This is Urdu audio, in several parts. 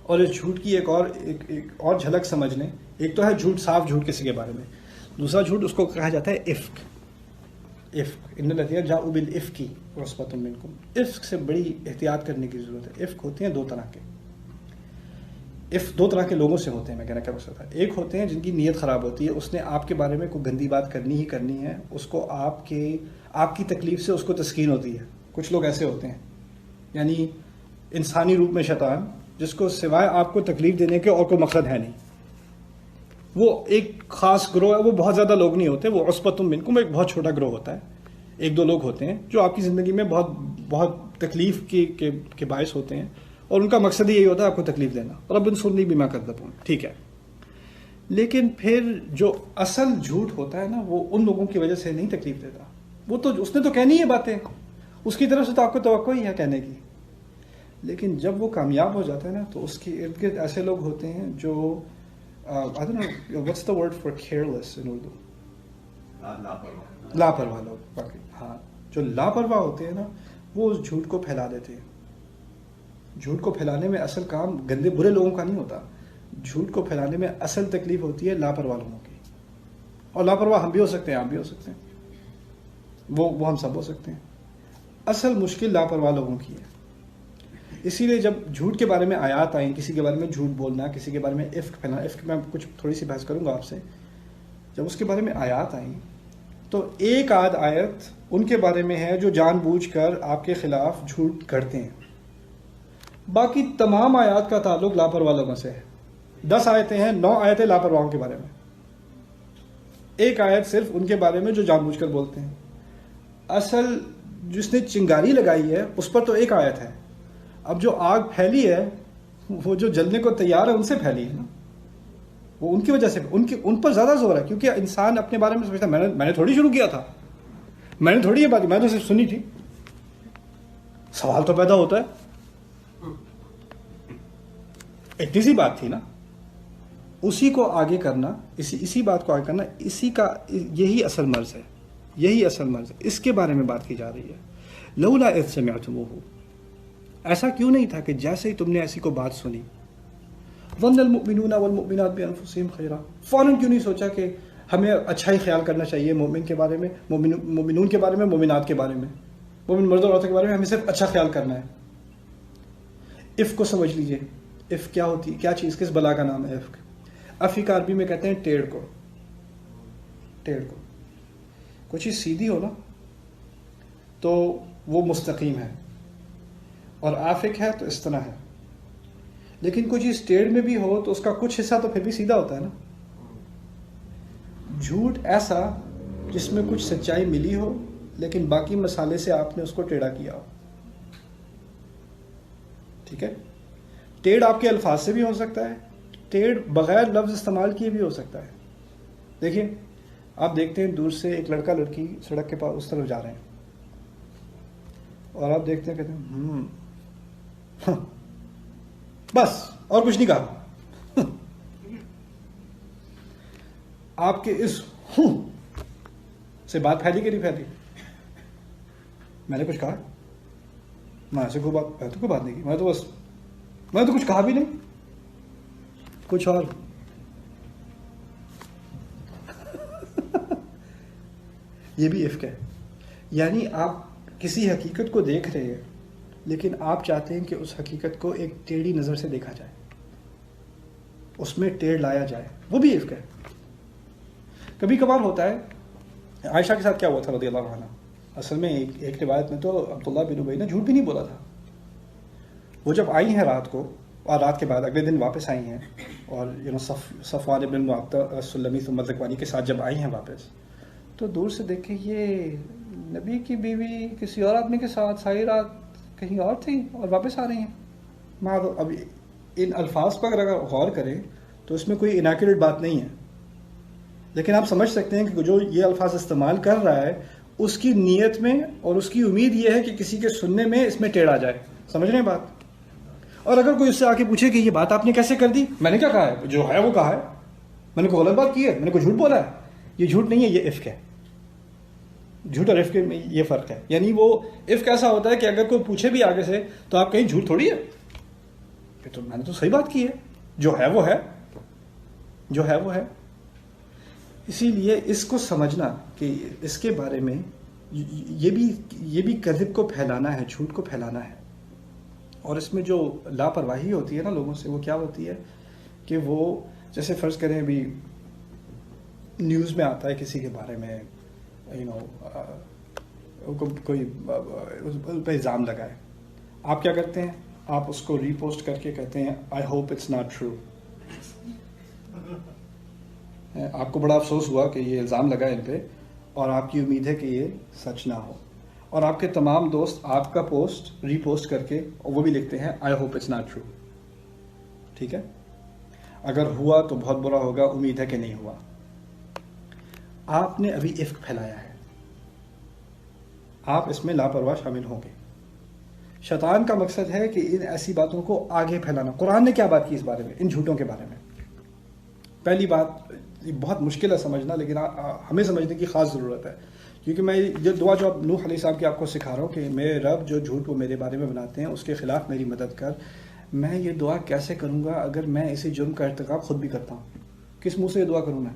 اور اس جھوٹ کی ایک اور جھلک سمجھ لیں. ایک تو ہے جھوٹ، صاف جھوٹ کسی کے بارے میں. دوسرا جھوٹ اس کو کہا جاتا ہے عفق. ان الذین جاؤوا بالعفک عصبۃ منکم. عفق سے بڑی احتیاط کرنے کی ضرورت ہے. عفق ہوتے ہیں دو طرح کے. دو طرح کے لوگوں سے ہوتے ہیں، میں کہنا کیا مقصد تھا. ایک ہوتے ہیں جن کی نیت خراب ہوتی ہے، اس نے آپ کے بارے میں کوئی گندی بات کرنی ہی کرنی ہے، اس کو آپ کی تکلیف سے اس کو تسکین ہوتی ہے. کچھ لوگ ایسے ہوتے ہیں، یعنی انسانی روپ میں شیطان، جس کو سوائے آپ کو تکلیف دینے کے اور کوئی مقصد ہے نہیں. وہ ایک خاص گروہ ہے، وہ بہت زیادہ لوگ نہیں ہوتے، وہ عصبۃ منکم ایک بہت چھوٹا گروہ ہوتا ہے. ایک دو لوگ ہوتے ہیں جو آپ کی زندگی میں بہت بہت تکلیف کے باعث ہوتے ہیں، اور ان کا مقصد ہی یہی ہوتا ہے آپ کو تکلیف دینا. رب انصرنی بما کذبون، ٹھیک ہے. لیکن پھر جو اصل جھوٹ ہوتا ہے نا، وہ ان لوگوں کی وجہ سے نہیں تکلیف دیتا. وہ تو اس نے تو کہنی ہے باتیں، اس کی طرف سے تو آپ کو توقع ہی ہے کہنے کی. لیکن جب وہ کامیاب ہو جاتا ہے نا، تو اس کے ارد گرد ایسے لوگ ہوتے ہیں جو I don't know what's the word for careless in Urdu. لاپرواہ لوگ. باقی ہاں، جو لاپرواہ ہوتے ہیں نا، وہ اس جھوٹ کو پھیلا دیتے ہیں. جھوٹ کو پھیلانے میں اصل کام گندے برے لوگوں کا نہیں ہوتا. جھوٹ کو پھیلانے میں اصل تکلیف ہوتی ہے لاپرواہ لوگوں کی. اور لاپرواہ ہم بھی ہو سکتے ہیں، آپ بھی ہو سکتے ہیں، وہ ہم سب ہو سکتے ہیں. اصل مشکل لاپرواہ لوگوں کی ہے. اسی لیے جب جھوٹ کے بارے میں آیات آئیں، کسی کے بارے میں جھوٹ بولنا، کسی کے بارے میں عفق پھیلانا، عفق میں کچھ تھوڑی سی بحث کروں گا آپ سے. جب اس کے بارے میں آیات آئیں تو ایک آدھ آیت ان کے بارے میں ہے جو جان بوجھ کر آپ کے خلاف جھوٹ گھڑتے ہیں. باقی تمام آیات کا تعلق لاپرواہ لوگوں سے ہے. 10 آیتیں ہیں، 9 آیتیں لاپرواہوں کے بارے میں، ایک آیت صرف ان کے بارے میں جو جان بوجھ کر بولتے ہیں. اصل جس نے چنگاری لگائی ہے اس پر تو ایک آیت ہے. اب جو آگ پھیلی ہے، وہ جو جلنے کو تیار ہے ان سے پھیلی ہے نا، وہ ان کی وجہ سے، ان پر زیادہ زور ہے. کیونکہ انسان اپنے بارے میں سوچتا ہے میں نے تھوڑی شروع کیا تھا، میں نے تھوڑی یہ بات، میں تو صرف سنی تھی. سوال تو پیدا ہوتا ہے، اتنی سی بات تھی نا. اسی کو آگے کرنا، اسی بات کو آگے کرنا، اسی کا یہی اصل مرض ہے. یہی اصل مرض ہے. اس کے بارے میں بات کی جا رہی ہے. لولا اذ سمعتموہ، ایسا کیوں نہیں تھا کہ جیسے ہی تم نے ایسی کو بات سنی. ظن المؤمنون والمؤمنات بانفسهم خیرا، فوراً کیوں نہیں سوچا کہ ہمیں اچھا ہی خیال کرنا چاہیے مومن کے بارے میں، مومنون کے بارے میں، مومنات کے بارے میں، مومن مرد اور عورتوں کے بارے میں ہمیں صرف اچھا خیال کرنا ہے. عفق کو سمجھ لیجئے. عفق کیا ہوتی ہے، کیا چیز، کس بلا کا نام ہے عفق؟ عفق عربی میں کہتے ہیں ٹیڑھ کو. ٹیڑھ کو، کوئی چیز سیدھی ہو نا تو وہ مستقیم ہے، اور آفق ہے تو اس طرح ہے. لیکن کوئی چیز ٹیڑھ میں بھی ہو تو اس کا کچھ حصہ تو پھر بھی سیدھا ہوتا ہے نا. جھوٹ ایسا جس میں کچھ سچائی ملی ہو لیکن باقی مسالے سے آپ نے اس کو ٹیڑھا کیا ہو. ٹھیک ہے. ٹیڑھ آپ کے الفاظ سے بھی ہو سکتا ہے، ٹیڑھ بغیر لفظ استعمال کیے بھی ہو سکتا ہے. دیکھیے، آپ دیکھتے ہیں دور سے ایک لڑکا لڑکی سڑک کے پاس اس طرف جا رہے ہیں، اور آپ دیکھتے ہیں، کہتے ہیں بس اور کچھ نہیں کہا. آپ کے اس سے بات پھیلی کہ نہیں پھیلی؟ میں نے کچھ کہا؟ میں ایسے کوئی بات نہیں کی. میں تو کچھ کہا بھی نہیں، کچھ اور. یہ بھی عفق ہے. یعنی آپ کسی حقیقت کو دیکھ رہے ہیں لیکن آپ چاہتے ہیں کہ اس حقیقت کو ایک ٹیڑھی نظر سے دیکھا جائے، اس میں ٹیڑھ لایا جائے. وہ بھی عفق ہے. کبھی کبھار ہوتا ہے. عائشہ کے ساتھ کیا ہوا تھا رضی اللہ عنہ؟ اصل میں ایک روایت میں تو عبداللہ بن ابی نے جھوٹ بھی نہیں بولا تھا. وہ جب آئی ہیں رات کو، اور رات کے بعد اگلے دن واپس آئی ہیں، اور صفوان بن معطل السلمی ثم الذکوانی کے ساتھ جب آئی ہیں واپس، تو دور سے دیکھے یہ نبی کی بیوی کسی اور آدمی کے ساتھ ساری رات کہیں اور تھی اور واپس آ رہی ہیں. اب ان الفاظ پر اگر غور کریں تو اس میں کوئی انیکوریٹ بات نہیں ہے، لیکن آپ سمجھ سکتے ہیں کہ جو یہ الفاظ استعمال کر رہا ہے اس کی نیت میں اور اس کی امید یہ ہے کہ کسی کے سننے میں اس میں ٹیڑھ آ جائے. سمجھ رہے ہیں بات؟ اور اگر کوئی اس سے آ کے پوچھے کہ یہ بات آپ نے کیسے کر دی، میں نے کیا کہا ہے، جو ہے وہ کہا ہے، میں نے کوئی غلط بات کی ہے، میں نے کوئی جھوٹ بولا ہے. یہ جھوٹ نہیں ہے، یہ عفق ہے. جھوٹ اور عفق میں یہ فرق ہے. یعنی وہ عفق ایسا ہوتا ہے کہ اگر کوئی پوچھے بھی آگے سے تو آپ کہیں جھوٹ تھوڑی ہے، پھر تو میں نے تو صحیح بات کی ہے، جو ہے وہ ہے، جو ہے وہ ہے۔ اسی لیے اس کو سمجھنا کہ اس کے بارے میں یہ بھی کذب کو پھیلانا ہے، جھوٹ کو پھیلانا ہے، اور اس میں جو لاپرواہی ہوتی ہے نا لوگوں سے، وہ کیا ہوتی ہے کہ وہ جیسے فرض کریں ابھی نیوز میں آتا ہے کسی کے بارے میں کوئی اس پہ الزام لگائے، آپ کیا کرتے ہیں؟ آپ اس کو ری پوسٹ کر کے کہتے ہیں I hope it's not true. آپ کو بڑا افسوس ہوا کہ یہ الزام لگا ان پہ، اور آپ کی امید ہے کہ یہ سچ نہ ہو، اور آپ کے تمام دوست آپ کا پوسٹ ری پوسٹ کر کے اور وہ بھی لکھتے ہیں I hope it's not true. ٹھیک ہے، اگر ہوا تو بہت برا ہوگا، امید ہے کہ نہیں ہوا۔ آپ نے ابھی افک پھیلایا ہے، آپ اس میں لاپرواہ شامل ہوں گے۔ شیطان کا مقصد ہے کہ ان ایسی باتوں کو آگے پھیلانا۔ قرآن نے کیا بات کی اس بارے میں، ان جھوٹوں کے بارے میں؟ پہلی بات، یہ بہت مشکل ہے سمجھنا، لیکن ہمیں سمجھنے کی خاص ضرورت ہے، کیونکہ میں یہ دعا جو نوح علیہ السلام کی آپ کو سکھا رہا ہوں کہ میرے رب جو جھوٹ وہ میرے بارے میں بناتے ہیں اس کے خلاف میری مدد کر، میں یہ دعا کیسے کروں گا اگر میں اسی جرم کا ارتکاب خود بھی کرتا ہوں؟ کس منہ سے یہ دعا کروں میں؟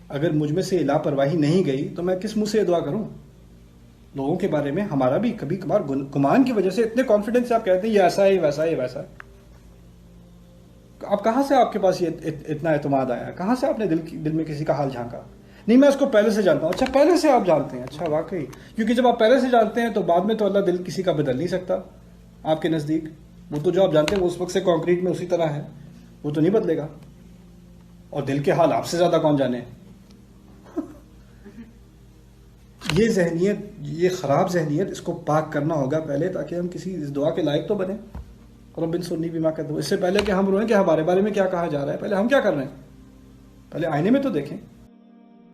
اگر مجھ میں سے لاپرواہی نہیں گئی تو میں کس منہ سے یہ دعا کروں؟ لوگوں کے بارے میں ہمارا بھی کبھی کبھار گمان کی وجہ سے اتنے کانفیڈنس سے آپ کہتے ہیں یہ ایسا ہے، ویسا ہے، ویسا ہے۔ آپ کہاں سے آپ کے پاس یہ اتنا اعتماد آیا؟ کہاں سے آپ نے دل میں کسی کا حال جھانکا؟ نہیں میں اس کو پہلے سے جانتا ہوں۔ اچھا پہلے سے آپ جانتے ہیں، اچھا واقعی، کیونکہ جب آپ پہلے سے جانتے ہیں تو بعد میں تو اللہ دل کسی کا بدل نہیں سکتا آپ کے نزدیک۔ وہ تو جو آپ جانتے ہیں وہ اس وقت سے کانکریٹ میں اسی طرح ہے، وہ تو نہیں بدلے گا، اور دل کے حال آپ سے زیادہ کون جانے۔ یہ ذہنیت، یہ خراب ذہنیت، اس کو پاک کرنا ہوگا پہلے، تاکہ ہم کسی اس دعا کے لائق تو بنیں، رب انصرنی بما کذبوا۔ اس سے پہلے کہ ہم روئیں کہ ہمارے بارے میں کیا کہا جا رہا ہے، پہلے ہم کیا کر رہے ہیں، پہلے آئینے میں تو دیکھیں۔